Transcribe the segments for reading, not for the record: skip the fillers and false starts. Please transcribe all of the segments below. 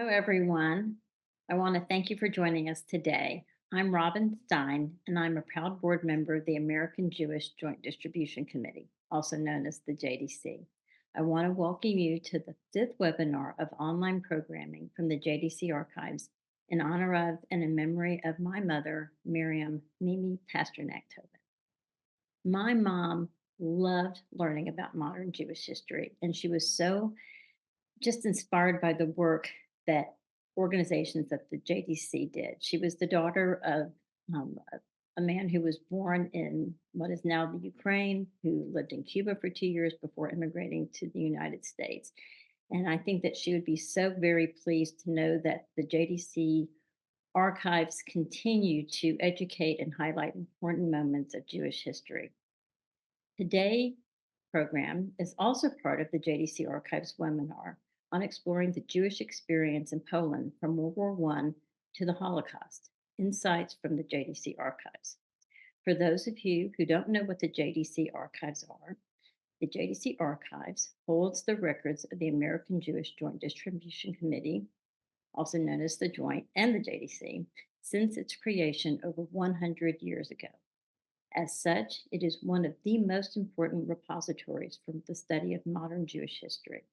Hello, everyone. I want to thank you for joining us today. I'm Robin Stein, and I'm a proud board member of the American Jewish Joint Distribution Committee, also known as the JDC. I want to welcome you to the fifth webinar of online programming from the JDC archives in honor of and in memory of my mother, Miriam Mimi Pasternak Tobin. My mom loved learning about modern Jewish history, and she was so just inspired by the work that organizations that the JDC did. She was the daughter of a man who was born in what is now the Ukraine, who lived in Cuba for 2 years before immigrating to the United States. And I think that she would be so very pleased to know that the JDC archives continue to educate and highlight important moments of Jewish history. Today's program is also part of the JDC Archives webinar on exploring the Jewish experience in Poland from World War I to the Holocaust, insights from the JDC Archives. For those of you who don't know what the JDC Archives are, the JDC Archives holds the records of the American Jewish Joint Distribution Committee, also known as the Joint, and the JDC, since its creation over 100 years ago. As such, it is one of the most important repositories for the study of modern Jewish history.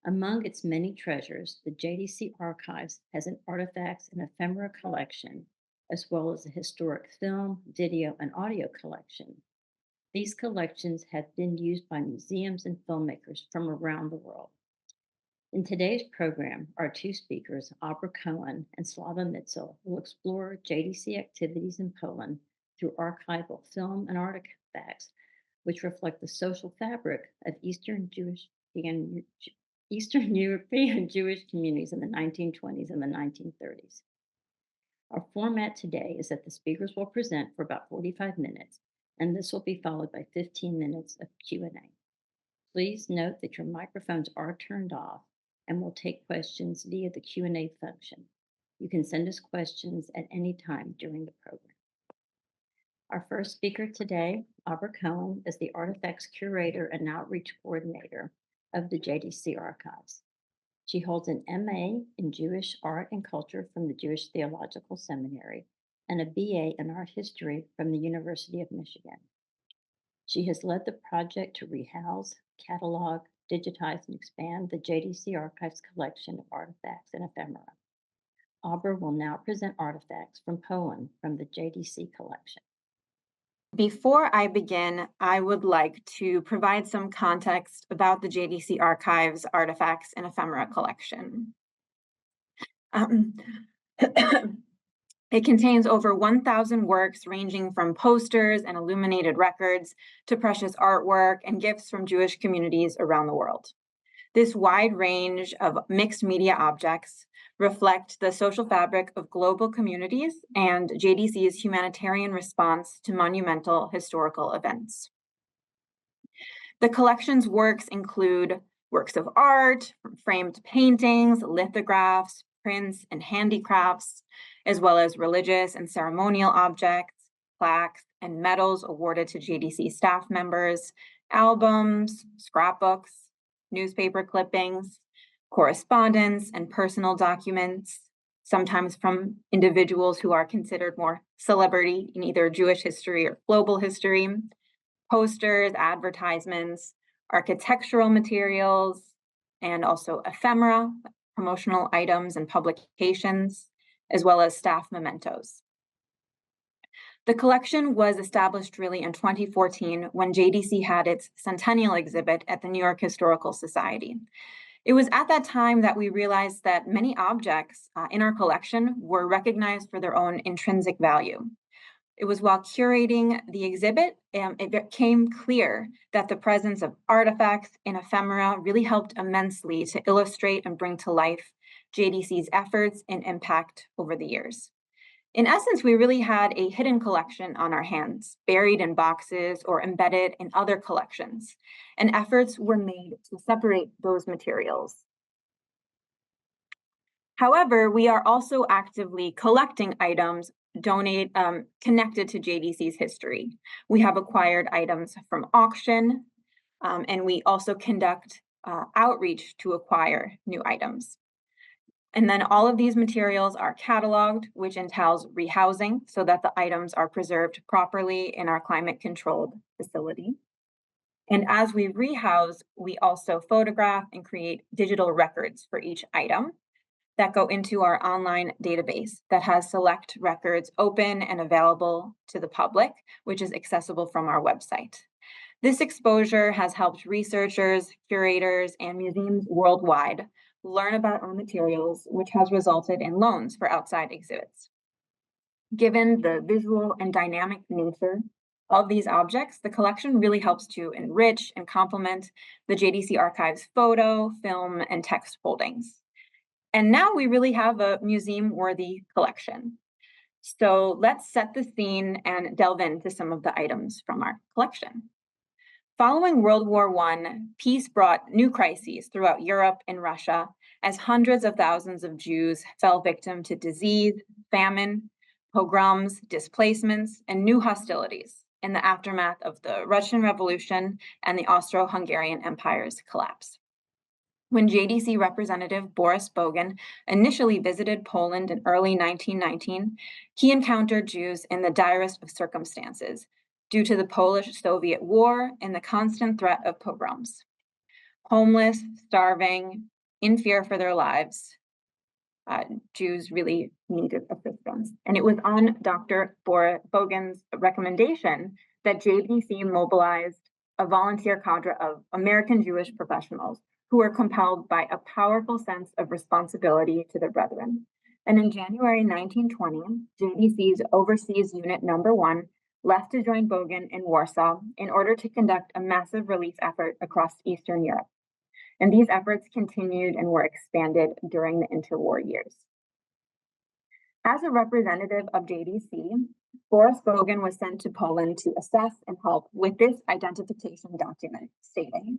Among its many treasures, the JDC Archives has an artifacts and ephemera collection, as well as a historic film, video, and audio collection. These collections have been used by museums and filmmakers from around the world. In today's program, our two speakers, Cohen and Slava Mitsel, will explore JDC activities in Poland through archival film and artifacts, which reflect the social fabric of Eastern European Jewish communities in the 1920s and the 1930s. Our format today is that the speakers will present for about 45 minutes, and this will be followed by 15 minutes of Q&A. Please note that your microphones are turned off, and we'll take questions via the Q&A function. You can send us questions at any time during the program. Our first speaker today, Cohen, is the Artifacts Curator and Outreach Coordinator of the JDC Archives. She holds an MA in Jewish Art and Culture from the Jewish Theological Seminary and a BA in Art History from the University of Michigan. She has led the project to rehouse, catalog, digitize, and expand the JDC Archives collection of artifacts and ephemera. Auber will now present artifacts from Poland from the JDC collection. Before I begin, I would like to provide some context about the JDC Archives artifacts and ephemera collection. It contains over 1,000 works ranging from posters and illuminated records to precious artwork and gifts from Jewish communities around the world. This wide range of mixed media objects reflect the social fabric of global communities and JDC's humanitarian response to monumental historical events. The collection's works include works of art, framed paintings, lithographs, prints, and handicrafts, as well as religious and ceremonial objects, plaques, and medals awarded to JDC staff members, albums, scrapbooks, newspaper clippings, correspondence, and personal documents, sometimes from individuals who are considered more celebrity in either Jewish history or global history, posters, advertisements, architectural materials, and also ephemera, promotional items and publications, as well as staff mementos. The collection was established really in 2014 when JDC had its centennial exhibit at the New York Historical Society. It was at that time that we realized that many objects in our collection were recognized for their own intrinsic value. It was while curating the exhibit, it became clear that the presence of artifacts and ephemera really helped immensely to illustrate and bring to life JDC's efforts and impact over the years. In essence, we really had a hidden collection on our hands, buried in boxes or embedded in other collections, and efforts were made to separate those materials. However, we are also actively collecting items connected to JDC's history. We have acquired items from auction, and we also conduct outreach to acquire new items. And then all of these materials are cataloged, which entails rehousing so that the items are preserved properly in our climate-controlled facility. And as we rehouse, we also photograph and create digital records for each item that go into our online database that has select records open and available to the public, which is accessible from our website. This exposure has helped researchers, curators, and museums worldwide learn about our materials, which has resulted in loans for outside exhibits. Given the visual and dynamic nature of these objects, the collection really helps to enrich and complement the JDC Archive's photo, film, and text holdings. And now we really have a museum-worthy collection. So let's set the scene and delve into some of the items from our collection. Following World War I, peace brought new crises throughout Europe and Russia as hundreds of thousands of Jews fell victim to disease, famine, pogroms, displacements, and new hostilities in the aftermath of the Russian Revolution and the Austro-Hungarian Empire's collapse. When JDC Representative Boris Bogen initially visited Poland in early 1919, he encountered Jews in the direst of circumstances due to the Polish-Soviet War and the constant threat of pogroms. Homeless, starving, in fear for their lives, Jews really needed assistance. And it was on Dr. Bogen's recommendation that JDC mobilized a volunteer cadre of American Jewish professionals who were compelled by a powerful sense of responsibility to their brethren. And in January 1920, JDC's Overseas Unit Number 1 left to join Bogen in Warsaw in order to conduct a massive relief effort across Eastern Europe. And these efforts continued and were expanded during the interwar years. As a representative of JDC, Boris Bogen was sent to Poland to assess and help with this identification document stating,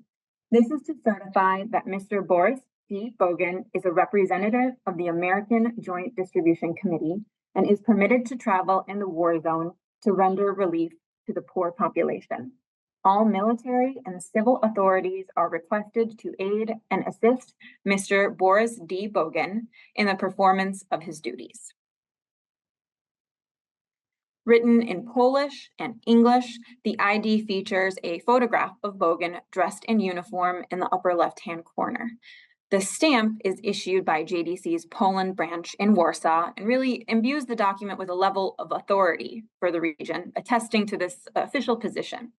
"This is to certify that Mr. Boris D. Bogen is a representative of the American Joint Distribution Committee and is permitted to travel in the war zone to render relief to the poor population. All military and civil authorities are requested to aid and assist Mr. Boris D. Bogen in the performance of his duties." Written in Polish and English, the ID features a photograph of Bogen dressed in uniform in the upper left-hand corner. The stamp is issued by JDC's Poland branch in Warsaw and really imbues the document with a level of authority for the region, attesting to this official position.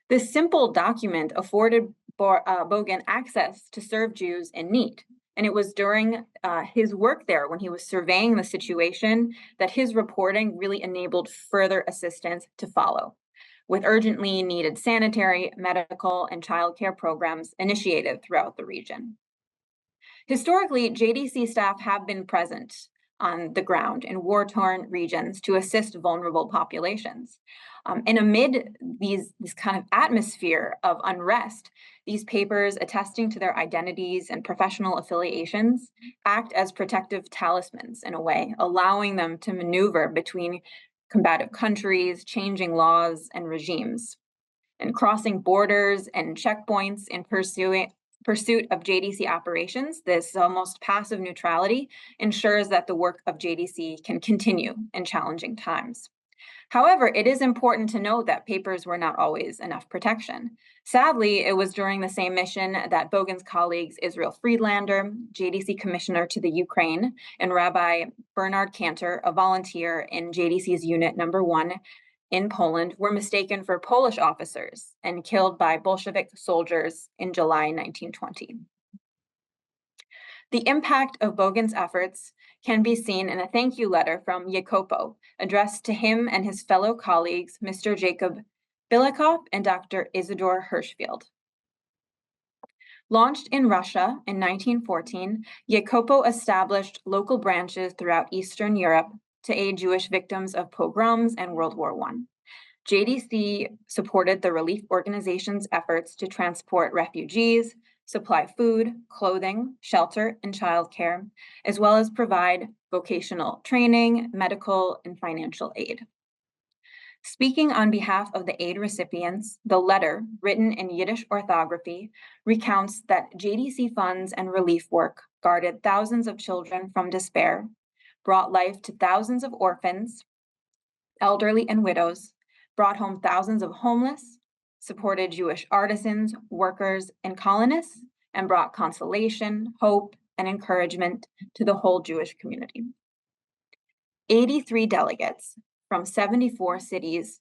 This simple document afforded Bogen access to serve Jews in need. And it was during his work there when he was surveying the situation that his reporting really enabled further assistance to follow, with urgently needed sanitary, medical, and childcare programs initiated throughout the region. Historically, JDC staff have been present on the ground in war-torn regions to assist vulnerable populations. And amid this kind of atmosphere of unrest, these papers attesting to their identities and professional affiliations act as protective talismans in a way, allowing them to maneuver between combative countries, changing laws and regimes, and crossing borders and checkpoints in pursuit of JDC operations. This almost passive neutrality ensures that the work of JDC can continue in challenging times. However, it is important to note that papers were not always enough protection. Sadly, it was during the same mission that Bogen's colleagues Israel Friedlander, JDC Commissioner to the Ukraine, and Rabbi Bernard Cantor, a volunteer in JDC's Unit Number 1 in Poland, were mistaken for Polish officers and killed by Bolshevik soldiers in July 1920. The impact of Bogen's efforts can be seen in a thank you letter from Jacopo, addressed to him and his fellow colleagues, Mr. Jacob Bilikov and Dr. Isidor Hirschfeld. Launched in Russia in 1914, Jacopo established local branches throughout Eastern Europe to aid Jewish victims of pogroms and World War I. JDC supported the relief organization's efforts to transport refugees, supply food, clothing, shelter, and childcare, as well as provide vocational training, medical, and financial aid. Speaking on behalf of the aid recipients, the letter, written in Yiddish orthography, recounts that JDC funds and relief work guarded thousands of children from despair, brought life to thousands of orphans, elderly and widows, brought home thousands of homeless, supported Jewish artisans, workers, and colonists, and brought consolation, hope, and encouragement to the whole Jewish community. 83 delegates from 74 cities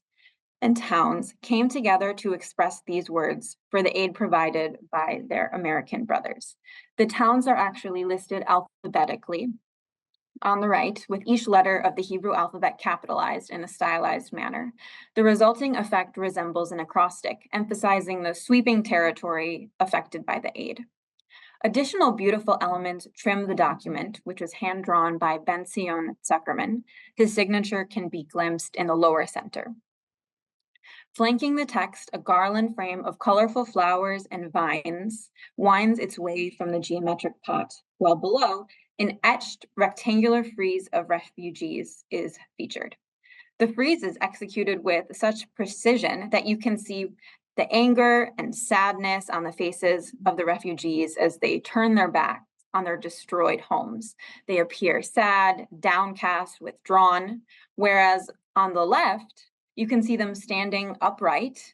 and towns came together to express these words for the aid provided by their American brothers. The towns are actually listed alphabetically on the right, with each letter of the Hebrew alphabet capitalized in a stylized manner. The resulting effect resembles an acrostic, emphasizing the sweeping territory affected by the aid. Additional beautiful elements trim the document, which was hand-drawn by Ben-Zion Zuckerman. His signature can be glimpsed in the lower center. Flanking the text, a garland frame of colorful flowers and vines winds its way from the geometric pot, while below, an etched rectangular frieze of refugees is featured. The frieze is executed with such precision that you can see the anger and sadness on the faces of the refugees as they turn their backs on their destroyed homes. They appear sad, downcast, withdrawn, whereas on the left, you can see them standing upright,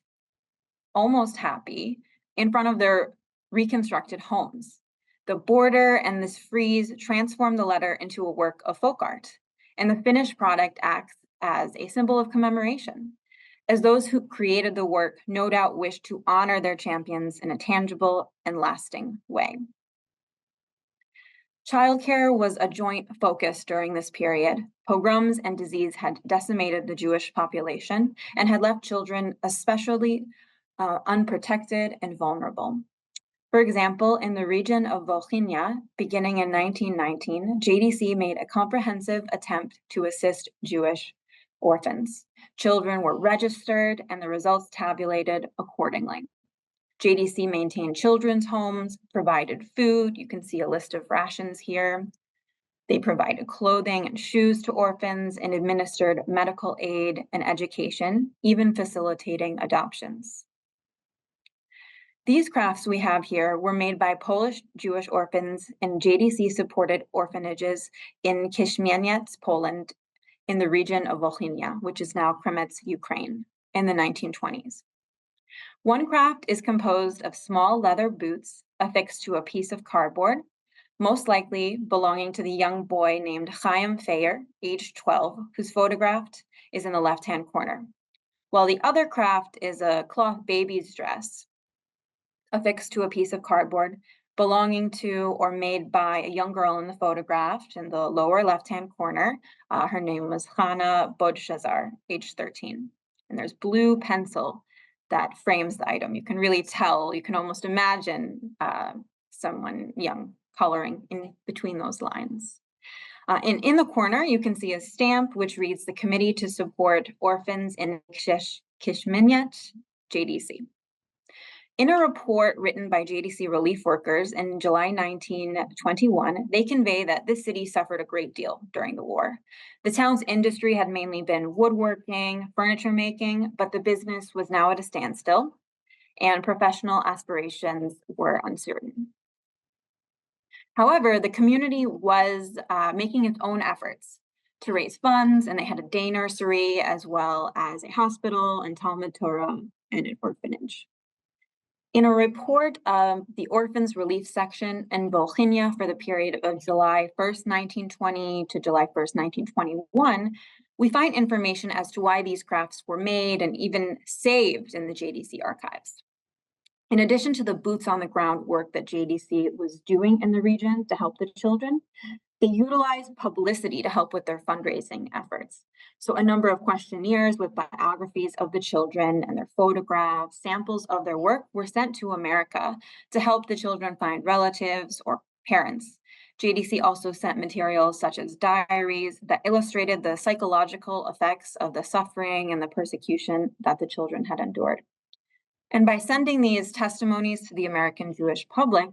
almost happy, in front of their reconstructed homes. The border and this frieze transform the letter into a work of folk art, and the finished product acts as a symbol of commemoration, as those who created the work no doubt wish to honor their champions in a tangible and lasting way. Childcare was a joint focus during this period. Pogroms and disease had decimated the Jewish population and had left children especially unprotected and vulnerable. For example, in the region of Volhynia, beginning in 1919, JDC made a comprehensive attempt to assist Jewish orphans. Children were registered and the results tabulated accordingly. JDC maintained children's homes, provided food. You can see a list of rations here. They provided clothing and shoes to orphans and administered medical aid and education, even facilitating adoptions. These crafts we have here were made by Polish Jewish orphans in JDC-supported orphanages in Kishmieniec, Poland, in the region of Volhynia, which is now Kremenets, Ukraine, in the 1920s. One craft is composed of small leather boots affixed to a piece of cardboard, most likely belonging to the young boy named Chaim Feyer, aged 12, whose photograph is in the left-hand corner, while the other craft is a cloth baby's dress affixed to a piece of cardboard belonging to or made by a young girl in the photograph in the lower left-hand corner. Her name was Hannah Bodshazar, age 13. And there's blue pencil that frames the item. You can really tell, you can almost imagine someone young coloring in between those lines. In the corner, you can see a stamp which reads the Committee to Support Orphans in Kishmieniec, JDC. In a report written by JDC relief workers in July 1921, they convey that this city suffered a great deal during the war. The town's industry had mainly been woodworking, furniture making, but the business was now at a standstill, and professional aspirations were uncertain. However, the community was making its own efforts to raise funds, and they had a day nursery as well as a hospital and Talmud Torah and an orphanage. In a report of the Orphans Relief Section in Volhynia for the period of July 1st, 1920 to July 1st, 1921, we find information as to why these crafts were made and even saved in the JDC archives. In addition to the boots on the ground work that JDC was doing in the region to help the children, they utilized publicity to help with their fundraising efforts. So a number of questionnaires with biographies of the children and their photographs, samples of their work were sent to America to help the children find relatives or parents. JDC also sent materials such as diaries that illustrated the psychological effects of the suffering and the persecution that the children had endured. And by sending these testimonies to the American Jewish public,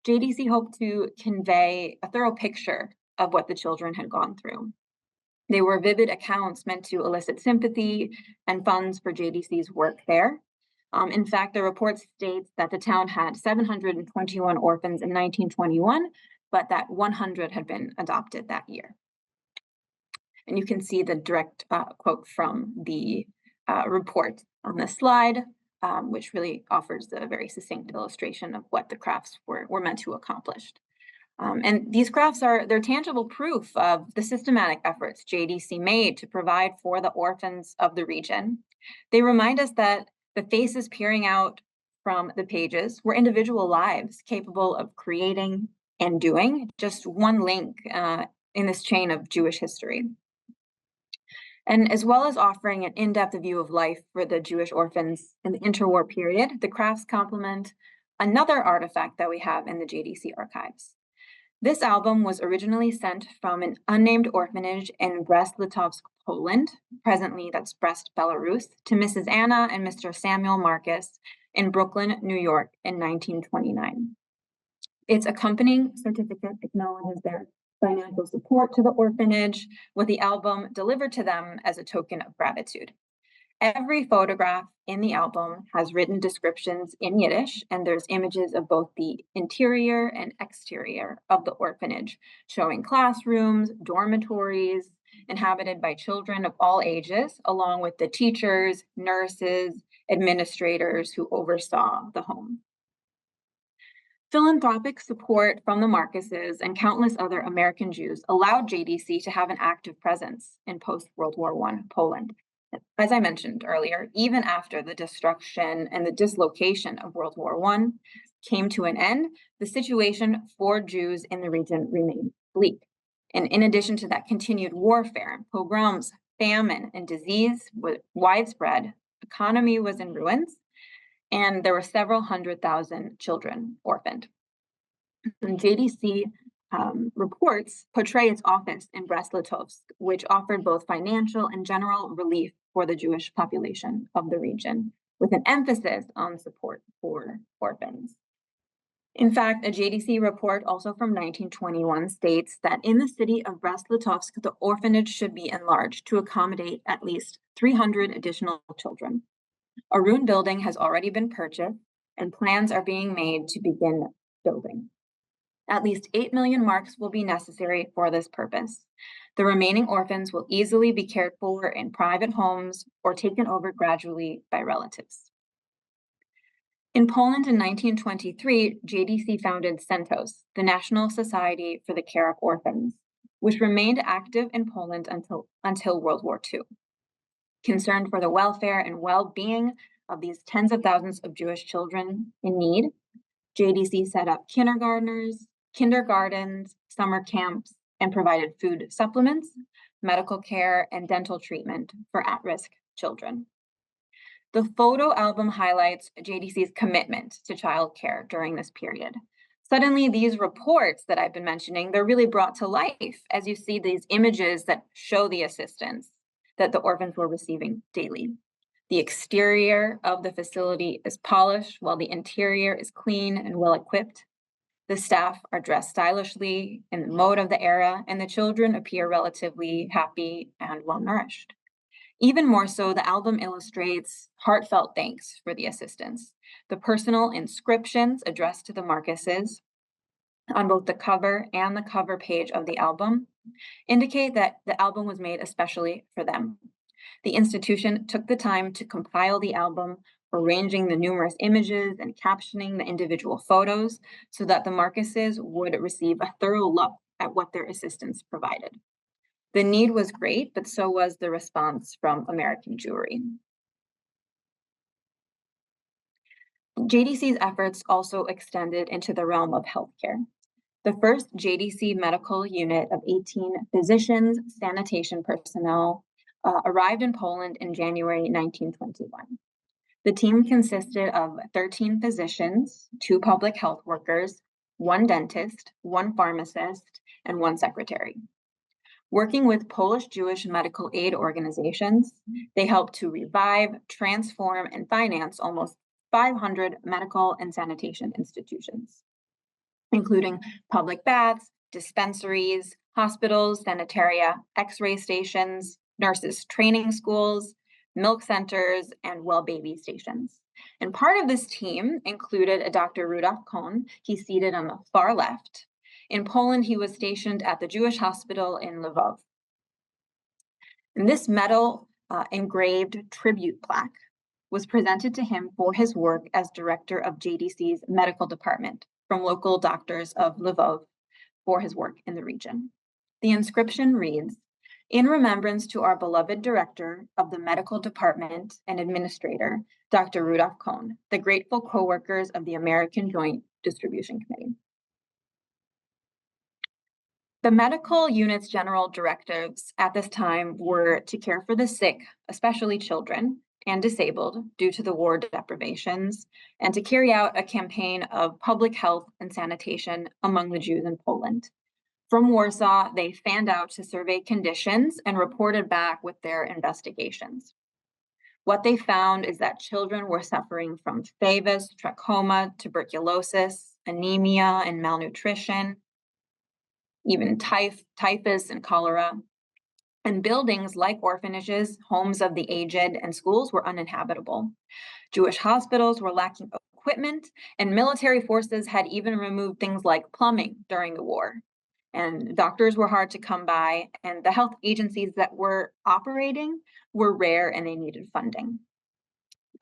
JDC hoped to convey a thorough picture of what the children had gone through. They were vivid accounts meant to elicit sympathy and funds for JDC's work there. In fact, the report states that the town had 721 orphans in 1921, but that 100 had been adopted that year. And you can see the direct quote from the report on this slide, which really offers a very succinct illustration of what the crafts were meant to accomplish. And these crafts they're tangible proof of the systematic efforts JDC made to provide for the orphans of the region. They remind us that the faces peering out from the pages were individual lives capable of creating and doing, just one link in this chain of Jewish history. And as well as offering an in-depth view of life for the Jewish orphans in the interwar period, the crafts complement another artifact that we have in the JDC archives. This album was originally sent from an unnamed orphanage in Brest-Litovsk, Poland, presently that's Brest, Belarus, to Mrs. Anna and Mr. Samuel Marcus in Brooklyn, New York in 1929. Its accompanying certificate acknowledges their financial support to the orphanage, with the album delivered to them as a token of gratitude. Every photograph in the album has written descriptions in Yiddish, and there's images of both the interior and exterior of the orphanage, showing classrooms, dormitories, inhabited by children of all ages, along with the teachers, nurses, administrators who oversaw the home. Philanthropic support from the Marcuses and countless other American Jews allowed JDC to have an active presence in post-World War I Poland. As I mentioned earlier, even after the destruction and the dislocation of World War I came to an end, the situation for Jews in the region remained bleak. And in addition to that, continued warfare, pogroms, famine, and disease was widespread. Economy was in ruins, and there were several 100,000 children orphaned. And JDC reports portray its office in Brest-Litovsk, which offered both financial and general relief for the Jewish population of the region, with an emphasis on support for orphans. In fact, a JDC report also from 1921 states that in the city of Brest-Litovsk, the orphanage should be enlarged to accommodate at least 300 additional children. A ruined building has already been purchased, and plans are being made to begin building. At least 8 million marks will be necessary for this purpose. The remaining orphans will easily be cared for in private homes or taken over gradually by relatives. In Poland in 1923, JDC founded CENTOS, the National Society for the Care of Orphans, which remained active in Poland until World War II. Concerned for the welfare and well-being of these tens of thousands of Jewish children in need, JDC set up kindergartnens, summer camps, and provided food supplements, medical care, and dental treatment for at-risk children. The photo album highlights JDC's commitment to childcare during this period. Suddenly, these reports that I've been mentioning, they're really brought to life as you see these images that show the assistance that the orphans were receiving daily. The exterior of the facility is polished while the interior is clean and well-equipped. The staff are dressed stylishly in the mode of the era, and the children appear relatively happy and well-nourished. Even more so, the album illustrates heartfelt thanks for the assistance. The personal inscriptions addressed to the Marcuses on both the cover and the cover page of the album indicate that the album was made especially for them. The institution took the time to compile the album, arranging the numerous images and captioning the individual photos so that the Marcuses would receive a thorough look at what their assistance provided. The need was great, but so was the response from American Jewry. JDC's efforts also extended into the realm of healthcare. The first JDC medical unit of 18 physicians, sanitation personnel, arrived in Poland in January 1921. The team consisted of 13 physicians, 2 public health workers, 1 dentist, 1 pharmacist, and 1 secretary. Working with Polish Jewish medical aid organizations, they helped to revive, transform, and finance almost 500 medical and sanitation institutions, including public baths, dispensaries, hospitals, sanitaria, X-ray stations, nurses training schools, milk centers, and well baby stations. And part of this team included a Dr. Rudolf Cohen. He's seated on the far left. In Poland, he was stationed at the Jewish hospital in Lvov. And this metal engraved tribute plaque was presented to him for his work as director of JDC's medical department from local doctors of Lvov for his work in the region. The inscription reads, "In remembrance to our beloved director of the medical department and administrator, Dr. Rudolph Cohen, the grateful co-workers of the American Joint Distribution Committee." The medical unit's general directives at this time were to care for the sick, especially children and disabled due to the war deprivations, and to carry out a campaign of public health and sanitation among the Jews in Poland. From Warsaw, they fanned out to survey conditions and reported back with their investigations. What they found is that children were suffering from phthisis, trachoma, tuberculosis, anemia, and malnutrition, even typhus and cholera. And buildings like orphanages, homes of the aged, and schools were uninhabitable. Jewish hospitals were lacking equipment, and military forces had even removed things like plumbing during the war. And doctors were hard to come by, and the health agencies that were operating were rare and they needed funding.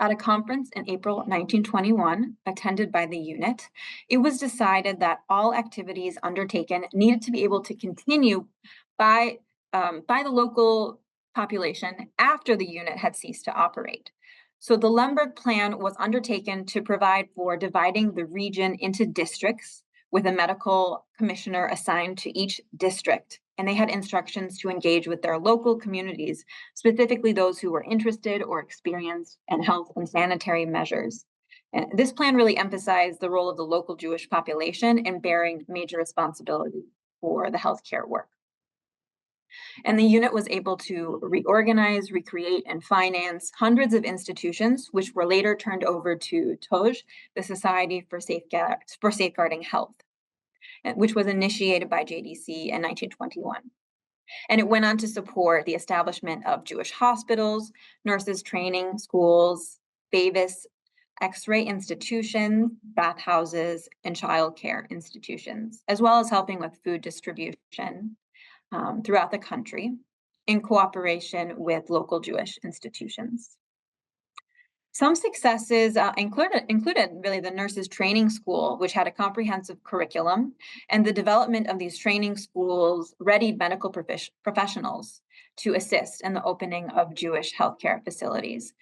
At a conference in April 1921, attended by the unit, it was decided that all activities undertaken needed to be able to continue by the local population after the unit had ceased to operate. So the Lemberg Plan was undertaken to provide for dividing the region into districts with a medical commissioner assigned to each district. And they had instructions to engage with their local communities, specifically those who were interested or experienced in health and sanitary measures. And this plan really emphasized the role of the local Jewish population in bearing major responsibility for the healthcare work. And the unit was able to reorganize, recreate, and finance hundreds of institutions, which were later turned over to TOJ, the Society for Safeguarding Health, which was initiated by JDC in 1921. And it went on to support the establishment of Jewish hospitals, nurses training schools, Bavis X-ray institutions, bathhouses, and childcare institutions, as well as helping with food distribution throughout the country in cooperation with local Jewish institutions. Some successes included really the nurses training school, which had a comprehensive curriculum, and the development of these training schools readied medical professionals to assist in the opening of Jewish healthcare facilities.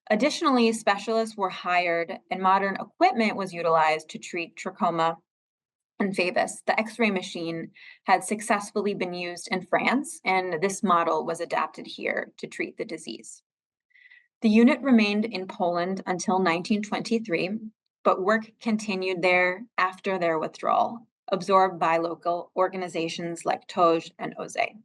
Additionally, specialists were hired and modern equipment was utilized to treat trachoma and phthisis. The X-ray machine had successfully been used in France, and this model was adapted here to treat the disease. The unit remained in Poland until 1923, but work continued there after their withdrawal, absorbed by local organizations like TOJ and OZE.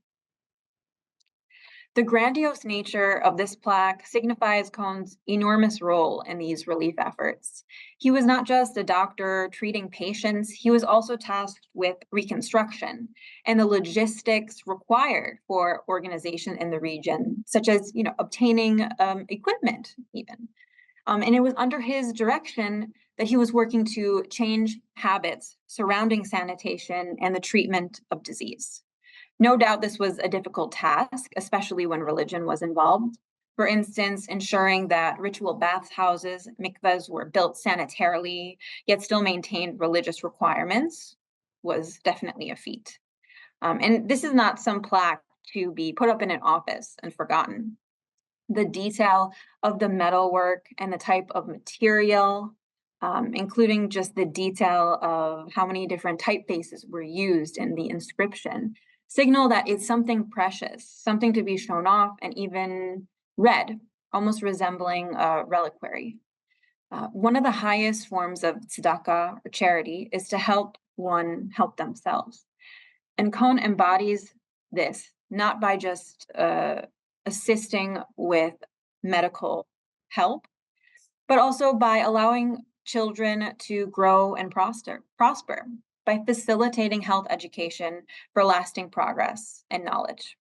The grandiose nature of this plaque signifies Cohen's enormous role in these relief efforts. He was not just a doctor treating patients, he was also tasked with reconstruction and the logistics required for organization in the region, such as obtaining equipment even. And it was under his direction that he was working to change habits surrounding sanitation and the treatment of disease. No doubt this was a difficult task, especially when religion was involved. For instance, ensuring that ritual bathhouses, mikvahs, were built sanitarily, yet still maintained religious requirements was definitely a feat. And this is not some plaque to be put up in an office and forgotten. The detail of the metalwork and the type of material, including just the detail of how many different typefaces were used in the inscription, signal that it's something precious, something to be shown off and even read, almost resembling a reliquary. One of the highest forms of tzedakah, or charity, is to help one help themselves. And Cohen embodies this, not by just assisting with medical help, but also by allowing children to grow and prosper by facilitating health education for lasting progress and knowledge.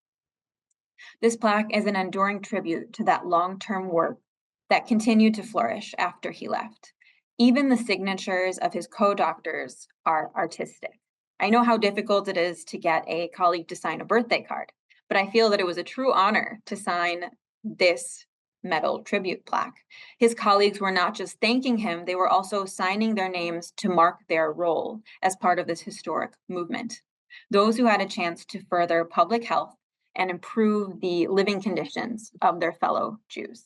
This plaque is an enduring tribute to that long-term work that continued to flourish after he left. Even the signatures of his co-doctors are artistic. I know how difficult it is to get a colleague to sign a birthday card, but I feel that it was a true honor to sign this medal tribute plaque. His colleagues were not just thanking him, they were also signing their names to mark their role as part of this historic movement. Those who had a chance to further public health and improve the living conditions of their fellow Jews.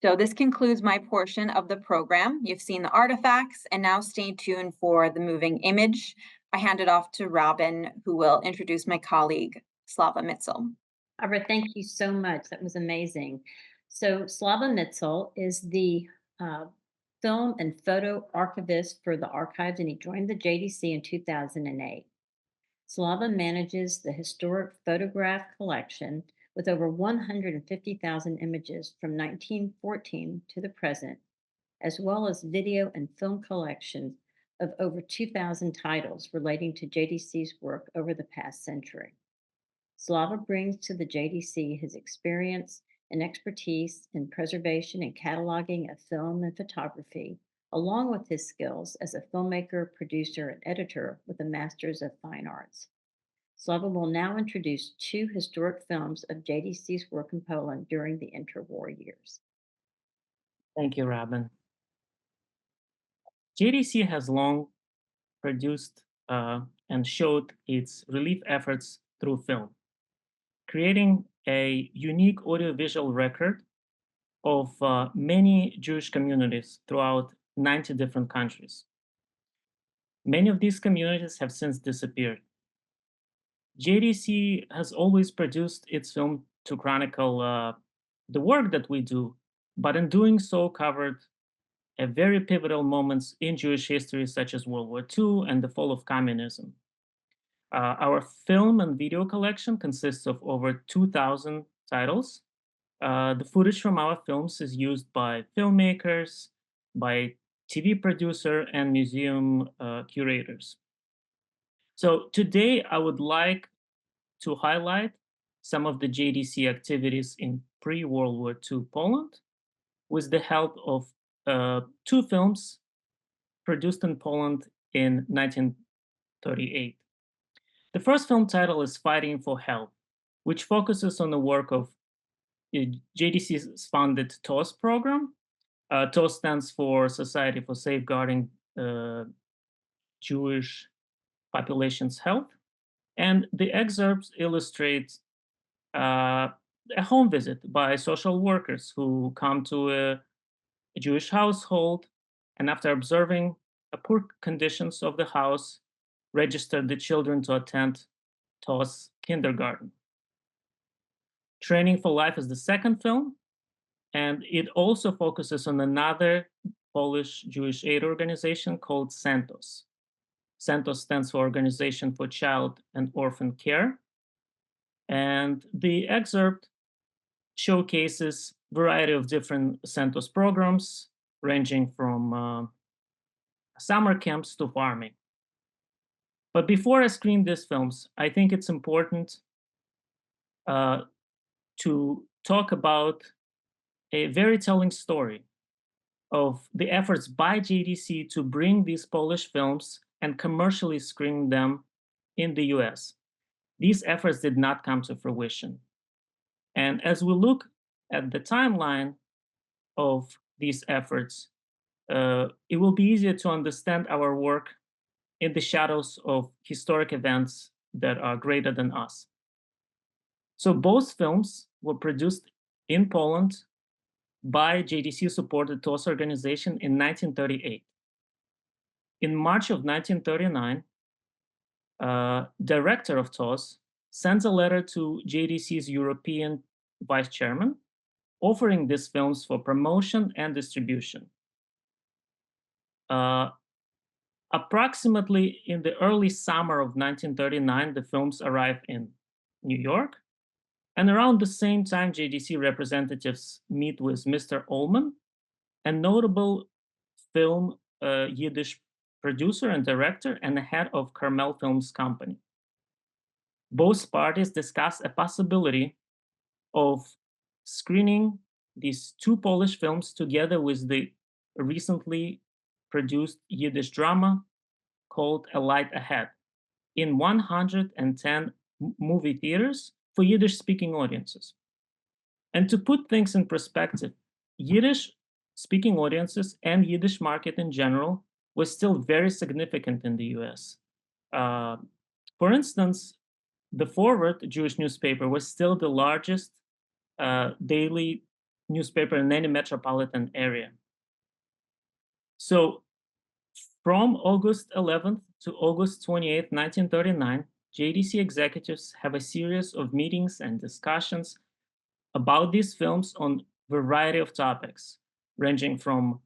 So this concludes my portion of the program. You've seen the artifacts, and now stay tuned for the moving image. I hand it off to Robin, who will introduce my colleague, Slava Mitsel. Albert, thank you so much. That was amazing. So Slava Mitsel is the film and photo archivist for the archives, and he joined the JDC in 2008. Slava manages the historic photograph collection with over 150,000 images from 1914 to the present, as well as video and film collections of over 2,000 titles relating to JDC's work over the past century. Slava brings to the JDC his experience and expertise in preservation and cataloging of film and photography, along with his skills as a filmmaker, producer, and editor with a Master's of Fine Arts. Slava will now introduce two historic films of JDC's work in Poland during the interwar years. Thank you, Robin. JDC has long produced and showed its relief efforts through film, creating a unique audiovisual record of many Jewish communities throughout 90 different countries. Many of these communities have since disappeared. JDC has always produced its film to chronicle the work that we do, but in doing so covered a very pivotal moments in Jewish history, such as World War II and the fall of communism. Our film and video collection consists of over 2,000 titles. The footage from our films is used by filmmakers, by TV producer, and museum curators. So today I would like to highlight some of the JDC activities in pre-World War II Poland with the help of two films produced in Poland in 1938. The first film title is Fighting for Help, which focuses on the work of JDC's funded TOS program. TOS stands for Society for Safeguarding Jewish Population's Health. And the excerpts illustrate a home visit by social workers who come to a Jewish household, and after observing the poor conditions of the house, registered the children to attend TOS kindergarten. Training for Life is the second film, and it also focuses on another Polish Jewish aid organization called CENTOS. CENTOS stands for Organization for Child and Orphan Care. And the excerpt showcases a variety of different CENTOS programs, ranging from summer camps to farming. But before I screen these films, I think it's important to talk about a very telling story of the efforts by JDC to bring these Polish films and commercially screen them in the US. These efforts did not come to fruition. And as we look at the timeline of these efforts, it will be easier to understand our work in the shadows of historic events that are greater than us. So both films were produced in Poland by JDC-supported TOS organization in 1938. In March of 1939, director of TOS sends a letter to JDC's European vice chairman, offering these films for promotion and distribution. Approximately in the early summer of 1939, the films arrived in New York. And around the same time, JDC representatives meet with Mr. Ullman, a notable film Yiddish producer and director and the head of Carmel Films Company. Both parties discuss a possibility of screening these two Polish films together with the recently produced Yiddish drama called A Light Ahead in 110 movie theaters for Yiddish-speaking audiences. And to put things in perspective, Yiddish-speaking audiences and Yiddish market in general was still very significant in the US. For instance, the Forward Jewish newspaper was still the largest daily newspaper in any metropolitan area. So from August 11th to August 28th, 1939, JDC executives have a series of meetings and discussions about these films on a variety of topics, ranging from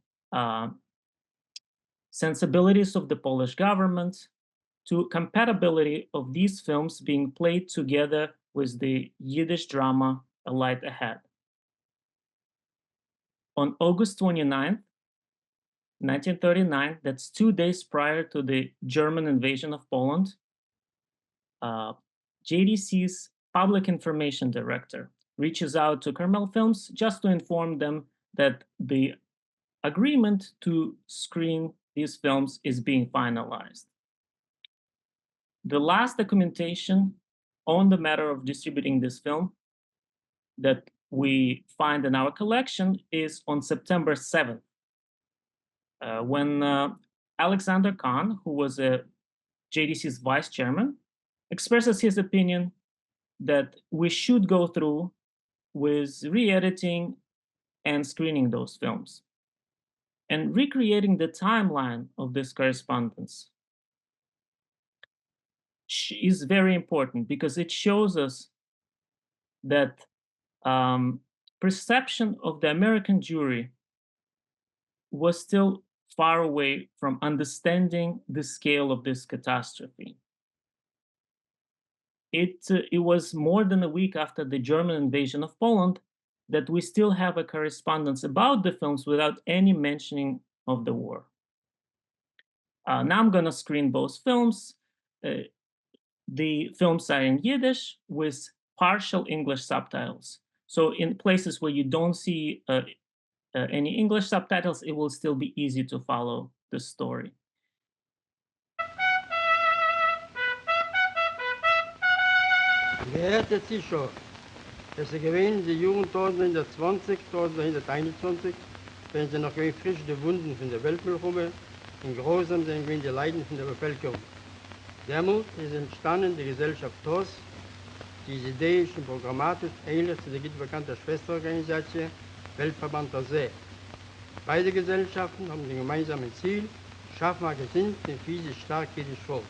sensibilities of the Polish government to compatibility of these films being played together with the Yiddish drama A Light Ahead. On August 29th, 1939, that's 2 days prior to the German invasion of Poland, JDC's public information director reaches out to Carmel Films just to inform them that the agreement to screen these films is being finalized. The last documentation on the matter of distributing this film that we find in our collection is on September 7th, when Alexander Cohen, who was JDC's vice chairman, expresses his opinion that we should go through with re-editing and screening those films and recreating the timeline of this correspondence is very important because it shows us that perception of the American Jewry was still far away from understanding the scale of this catastrophe. It was more than a week after the German invasion of Poland that we still have a correspondence about the films without any mentioning of the war. Now I'm going to screen both films. The films are in Yiddish with partial English subtitles. So in places where you don't see any English subtitles, it will still be easy to follow the story. Wer hätte sich schon, dass sie gewähnen, die Jugend 1920, 1921, wenn sie noch frisch die Wunden von der Weltmilchhumme, in Großem sind die Leiden von der Bevölkerung. Demut ist entstanden die Gesellschaft TOS, diese Idee ist programmatisch ähnlich zu der bekannten Schwesterorganisation Weltverband der See. Beide Gesellschaften haben den gemeinsamen Ziel, schaffen ein gesinnt und physisch stark jüdisch Volk.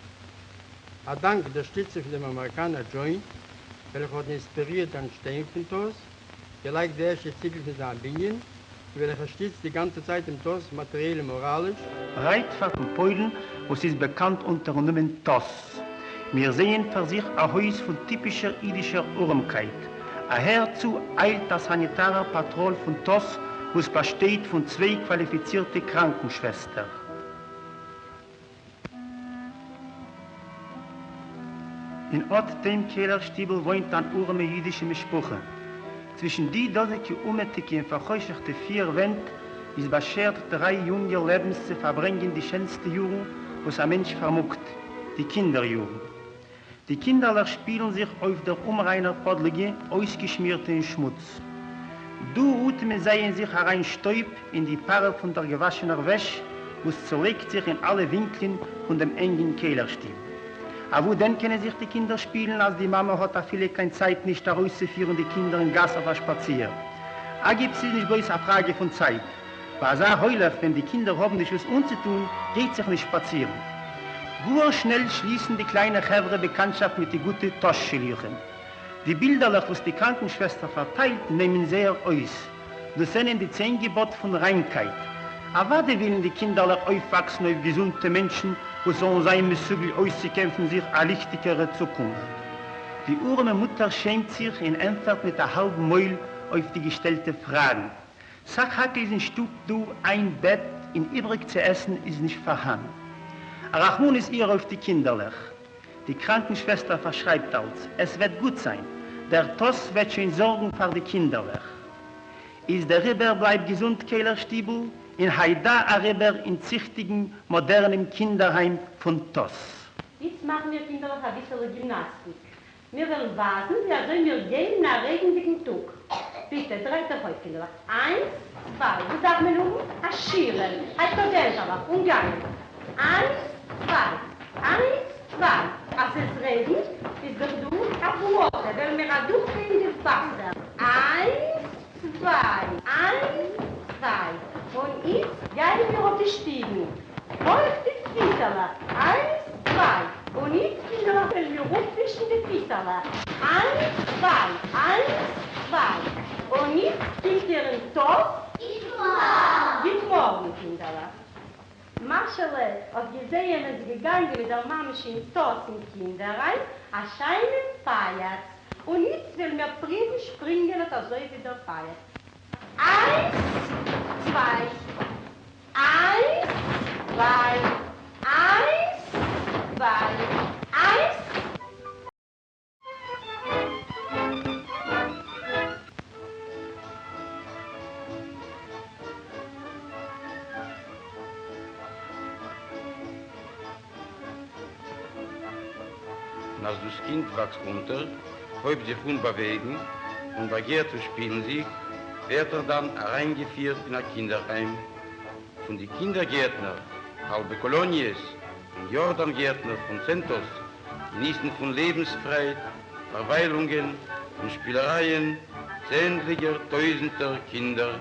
A Dank der Stütze von dem Amerikaner Joint, welcher hat inspiriert an Stehen von TOS, gleich der erste Titel für seine Binien, welcher stützt die ganze Zeit im TOS materiell und moralisch. Reitfahrt von Polen, wo sie ist bekannt unter dem Namen TOS. Wir sehen für sich ein Haus von typischer jüdischer Urmkeit. Herzu eilt das sanitare Patrouille von TOS, wo es besteht von 2 qualifizierten Krankenschwestern. In Ort dem Kellerstiebel wohnt ein urme jüdische Mischpuche. Zwischen die dosige Umetike und verheucherte 4 Wände ist beschert 3 junge Lebens zu verbringen die schönste Jugend, was ein Mensch vermuckt, die Kinderjugend. Die Kinderler spielen sich auf der unreiner Podlige, ausgeschmierte in Schmutz. Du Utme seien sich herein Stäub in die Paare von der gewaschener Wäsche, was zerlegt sich in alle Winkeln von dem engen Kellerstiebel. Aber wo denn können sich die Kinder spielen, als die Mama hat auch viele keine Zeit, nicht herauszuführen, die Kinder in Gas auf der Spazier. Gibt es nicht bloß eine Frage von Zeit. Weil so heulig, wenn die Kinder haben nicht was umzutun, geht sich nicht spazieren. Nur schnell schließen die kleinen Chevre Bekanntschaft mit den guten Toschschelüchen. Die Bilder, was die Krankenschwester verteilt, nehmen sehr aus. Das sind die 10 Gebote von Reinkeit. Aber was wollen die Kinder aufwachsen auf gesunde Menschen, wo sollen sein müssen, auszukämpfen sich eine lichtigere Zukunft? Die arme Mutter schämt sich in Entfert mit der halben Mäul auf die gestellten Fragen. Sag Hackel in Stub, du, ein Bett, in übrig zu essen ist nicht vorhanden. Rachmun ist ihr auf die Kinderlech. Die Krankenschwester verschreibt als, es wird gut sein, der TOS wird schon sorgen für die Kinderlech. Ist der Ribber bleibt gesund, Kellerstiebel, in Haida Areber in züchtigen, modernen Kinderheim von Toss. Jetzt machen wir Kinder noch ein bisschen Gymnastik. Wir wollen warten, ja, sollen wir gehen nach regendigen Tag. Bitte, dreht euch heute, Kinder. 1, 2, wo sagt man nun? A Schieren, a Student aber, umgangen. 1, 2, 1, 2. Als es regnet, ist doch du auf Wasser, weil wir ein durchgehendes Wasser. 1, 2, 1, 2. Und jetzt gehen wir auf die Stiegen. Holt die Fieserler. 1, 2. Und jetzt Kinder, wenn wir aufwischen die Fieserler. 1, 2, 1, 2. Und jetzt gibt ihr einen Topf. Guten Morgen, Kinder. Marschale hat gesehen, als sie gegangen mit der Mamisch in Toss in Kinderrein, erscheinen feiert. Und jetzt will mir Frieden springen, dass so wieder feiert. 1, 2, 1, 2, 1, 2, 1. Und als das Kind wächst unter, häupt sich unbewegen und begehrt zu spielen sich, wird dann hereingeführt in ein Kinderheim. Von den Kindergärtner, halbe Kolonies und Jordangärtner von Centos genießen von Lebensfreiheit, Verweilungen und Spielereien zähnlicher, tausender Kinder.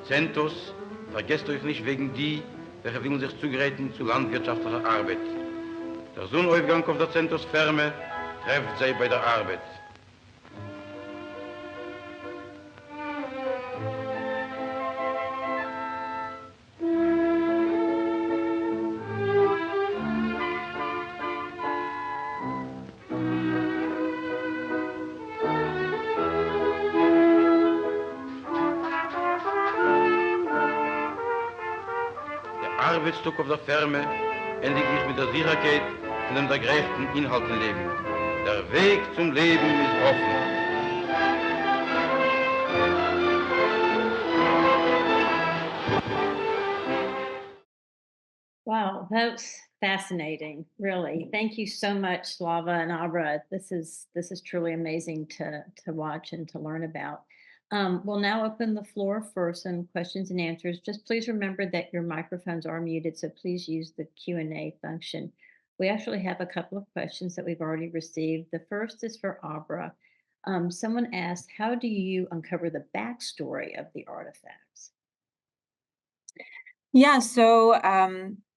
Centos, vergesst euch nicht wegen die, welche will sich zugeräten zu landwirtschaftlicher Arbeit. Der Sonnenaufgang auf der Centos Ferme trefft sie bei der Arbeit. Arbeitstag auf der Ferme endigt sich mit der Sicherheit von dem ergreiften Inhalt im Leben. Der Weg zum Leben ist offen. Wow, that's fascinating, really. Thank you so much, Slava and Abra. This is truly amazing to watch and to learn about. We'll now open the floor for some questions and answers. Just please remember that your microphones are muted, so please use the Q&A function. We actually have a couple of questions that we've already received. The first is for Abra. Someone asked, how do you uncover the backstory of the artifacts? Yeah, so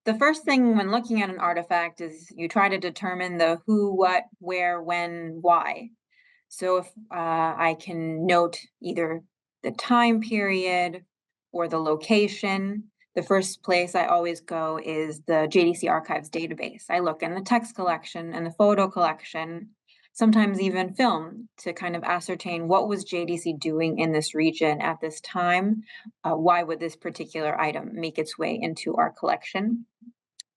the first thing when looking at an artifact is you try to determine the who, what, where, when, why. So if I can note either the time period or the location, the first place I always go is the JDC Archives database. I look in the text collection and the photo collection, sometimes even film, to kind of ascertain what was JDC doing in this region at this time. Why would this particular item make its way into our collection?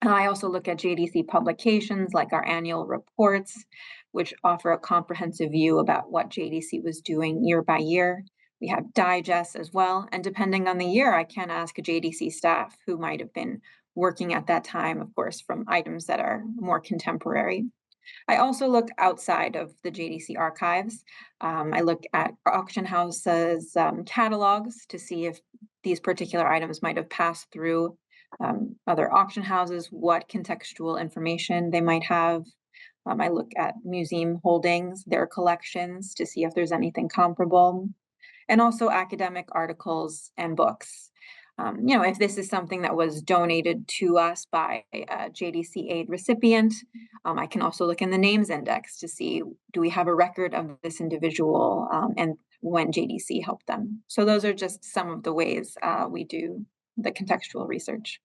I also look at JDC publications like our annual reports, which offer a comprehensive view about what JDC was doing year by year. We have digests as well, and depending on the year, I can ask a JDC staff who might have been working at that time, of course, from items that are more contemporary. I also look outside of the JDC archives. I look at auction houses' catalogs to see if these particular items might have passed through other auction houses, what contextual information they might have. I look at museum holdings, their collections, to see if there's anything comparable, and also academic articles and books. If this is something that was donated to us by a JDC aid recipient, I can also look in the names index to see, do we have a record of this individual and when JDC helped them. So those are just some of the ways we do the contextual research.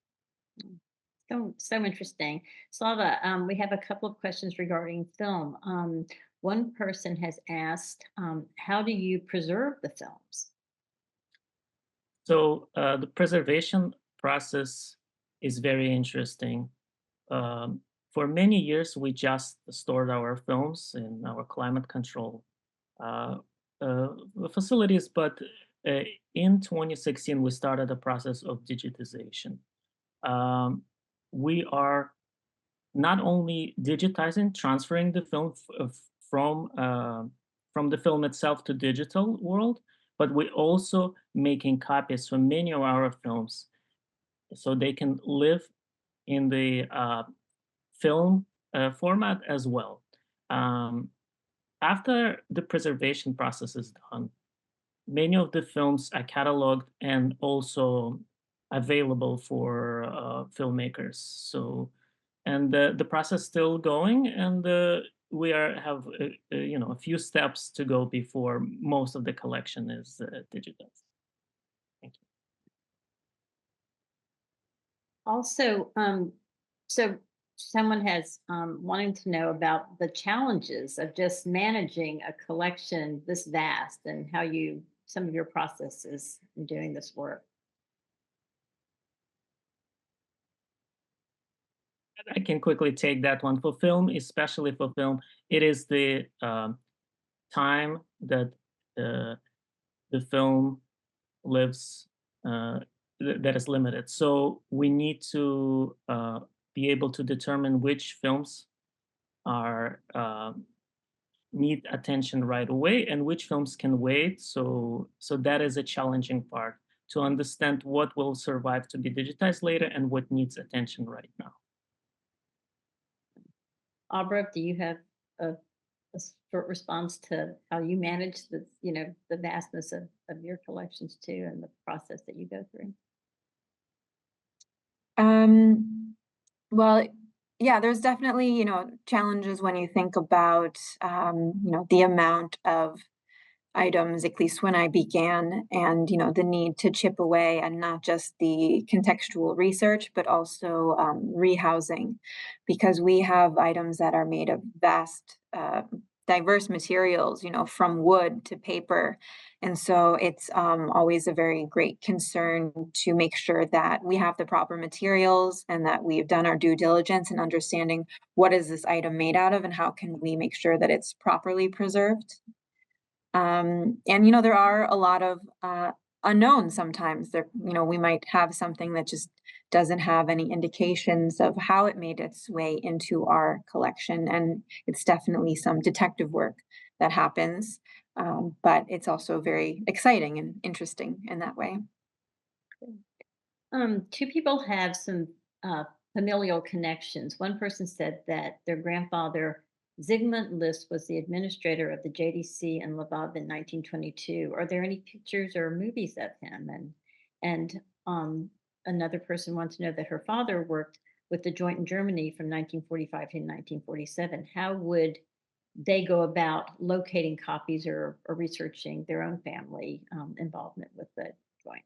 So interesting. Slava, we have a couple of questions regarding film. One person has asked, how do you preserve the films? So the preservation process is very interesting. For many years, we just stored our films in our climate control facilities, but in 2016, we started a process of digitization. We are not only digitizing, transferring the film from the film itself to digital world, but we're also making copies for many of our films so they can live in the film format as well. After the preservation process is done, many of the films are cataloged and also available for filmmakers. So, and the process is still going, and we have a few steps to go before most of the collection is digitized. Thank you. Also, so someone has wanting to know about the challenges of just managing a collection this vast and how some of your processes in doing this work. I can quickly take that one. For film, especially for film, it is the time that the film lives that is limited. So we need to be able to determine which films are need attention right away and which films can wait. So that is a challenging part, to understand what will survive to be digitized later and what needs attention right now. Abra, do you have a short response to how you manage the vastness of your collections too, and the process that you go through? Well, yeah, there's definitely, challenges when you think about, the amount of items, at least when I began, and, the need to chip away and not just the contextual research, but also rehousing, because we have items that are made of vast, diverse materials, from wood to paper. And so it's always a very great concern to make sure that we have the proper materials and that we've done our due diligence in understanding what is this item made out of and how can we make sure that it's properly preserved. And, there are a lot of unknowns sometimes. We might have something that just doesn't have any indications of how it made its way into our collection. And it's definitely some detective work that happens. But it's also very exciting and interesting in that way. Two people have some familial connections. One person said that their grandfather, Zygmunt List, was the administrator of the JDC in Slava in 1922. Are there any pictures or movies of him? And another person wants to know that her father worked with the Joint in Germany from 1945 to 1947. How would they go about locating copies or researching their own family involvement with the Joint?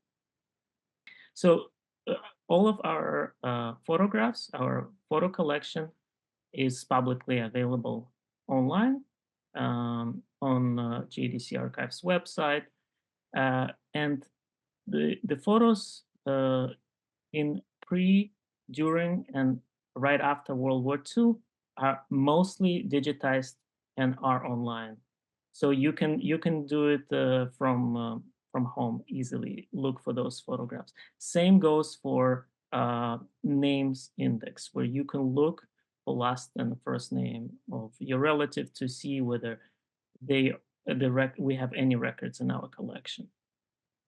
So all of our photographs, our photo collection, is publicly available online on JDC Archives website, and the photos in pre, during, and right after World War II are mostly digitized and are online. So you can do it from home easily. Look for those photographs. Same goes for names index, where you can look for last and first name of your relative to see whether we have any records in our collection.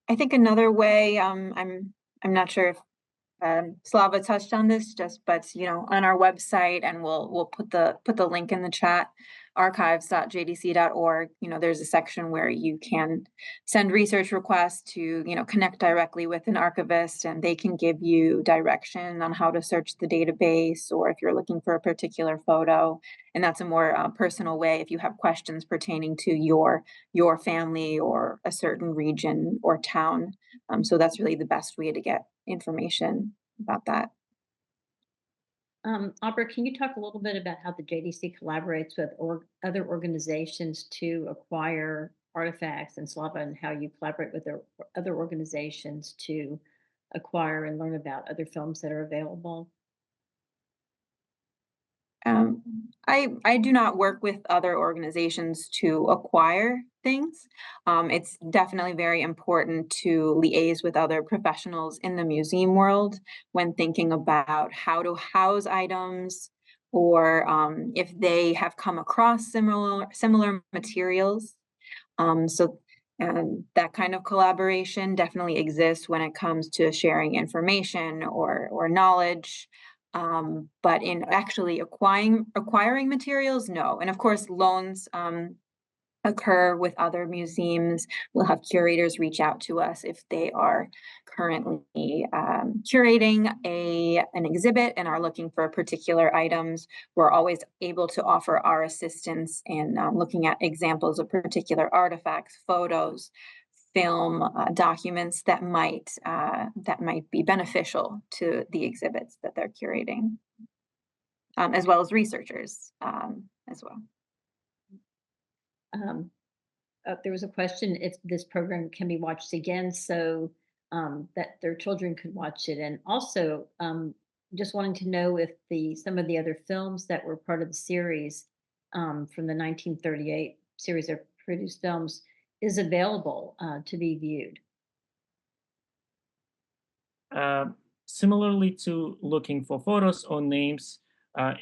I think another way, I'm not sure if Slava touched on this but on our website, and we'll put the link in the chat, archives.jdc.org. There's a section where you can send research requests to, connect directly with an archivist, and they can give you direction on how to search the database, or if you're looking for a particular photo. And that's a more personal way if you have questions pertaining to your family or a certain region or town. So that's really the best way to get information about that. Aubrey, can you talk a little bit about how the JDC collaborates with other organizations to acquire artifacts in Slava, and how you collaborate with other organizations to acquire and learn about other films that are available? I do not work with other organizations to acquire things. It's definitely very important to liaise with other professionals in the museum world when thinking about how to house items, or if they have come across similar materials. And that kind of collaboration definitely exists when it comes to sharing information or knowledge. But in actually acquiring materials, no. And of course, loans occur with other museums. We'll have curators reach out to us if they are currently curating an exhibit and are looking for particular items. We're always able to offer our assistance in looking at examples of particular artifacts, photos, film, documents that might be beneficial to the exhibits that they're curating, as well as researchers as well. There was a question if this program can be watched again, so that their children could watch it. And also just wanting to know if some of the other films that were part of the series from the 1938 series of produced films is available to be viewed. Similarly to looking for photos or names,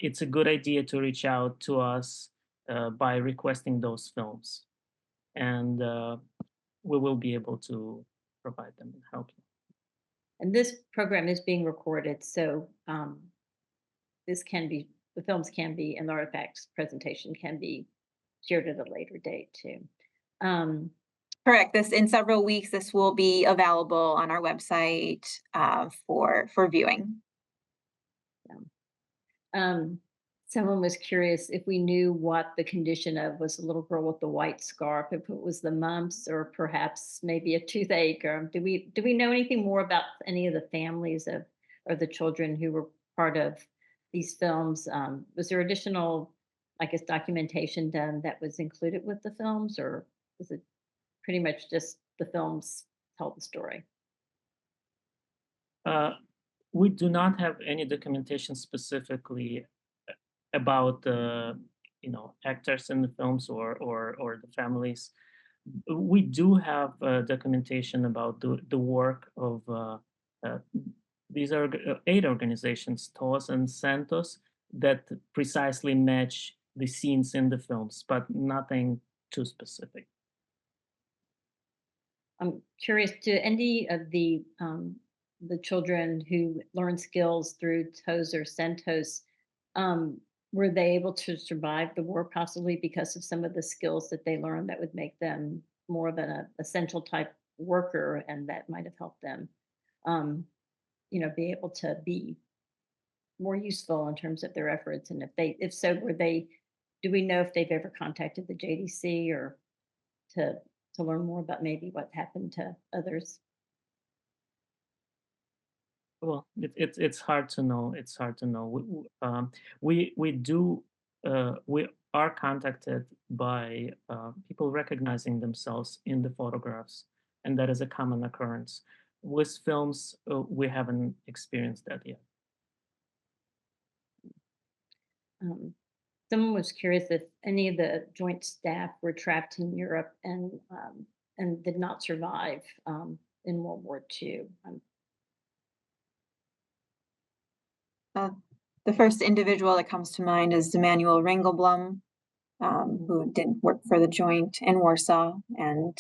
it's a good idea to reach out to us by requesting those films, and we will be able to provide them and help you. And this program is being recorded, so the films can be, and the artifacts presentation can be shared at a later date too. Correct. In several weeks, this will be available on our website for viewing. Someone was curious if we knew what the condition was the little girl with the white scarf, if it was the mumps or perhaps maybe a toothache. Or do we know anything more about any of the families or the children who were part of these films? Was there additional, I guess, documentation done that was included with the films, or was it pretty much just the films tell the story? We do not have any documentation specifically about the actors in the films or the families. We do have documentation about the work of these are 8 organizations, TOS and Santos, that precisely match the scenes in the films, but nothing too specific. I'm curious, do any of the children who learn skills through TOS or Santos, were they able to survive the war possibly because of some of the skills that they learned that would make them more of an essential type worker, and that might have helped them, be able to be more useful in terms of their efforts? And if so, do we know if they've ever contacted the JDC or to learn more about maybe what happened to others? Well, it's hard to know. It's hard to know. We are contacted by people recognizing themselves in the photographs, and that is a common occurrence. With films, we haven't experienced that yet. Someone was curious if any of the joint staff were trapped in Europe and did not survive in World War II. The first individual that comes to mind is Emanuel Ringelblum, who did work for the joint in Warsaw, and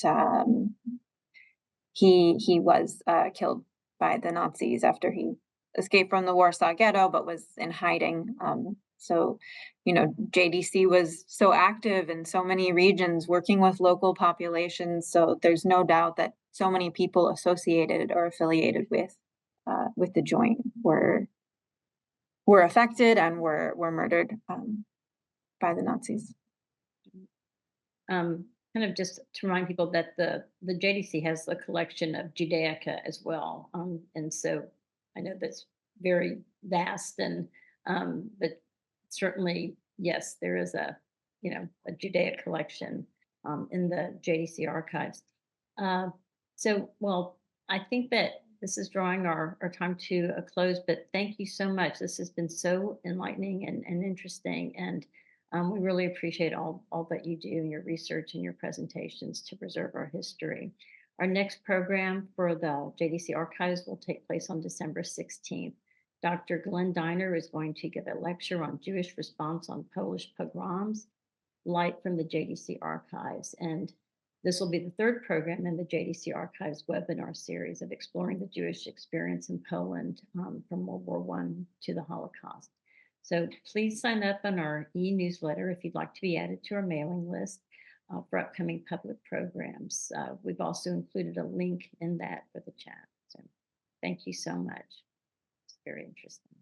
he was killed by the Nazis after he escaped from the Warsaw Ghetto, but was in hiding. So, JDC was so active in so many regions working with local populations. So there's no doubt that so many people associated or affiliated with the joint were affected and were murdered by the Nazis. Kind of just to remind people that the JDC has a collection of Judaica as well, and so I know that's very vast, and but certainly yes, there is a Judaic collection in the JDC archives. Well, I think that this is drawing our time to a close, but thank you so much. This has been so enlightening and interesting, and we really appreciate all that you do in your research and your presentations to preserve our history. Our next program for the JDC archives will take place on December 16th. Dr. Glenn Diner is going to give a lecture on Jewish response on Polish pogroms, Light from the JDC archives. And this will be the third program in the JDC archives webinar series of exploring the Jewish experience in Poland from World War I to the Holocaust. So please sign up on our e-newsletter if you'd like to be added to our mailing list for upcoming public programs. We've also included a link in that for the chat. So thank you so much. It's very interesting.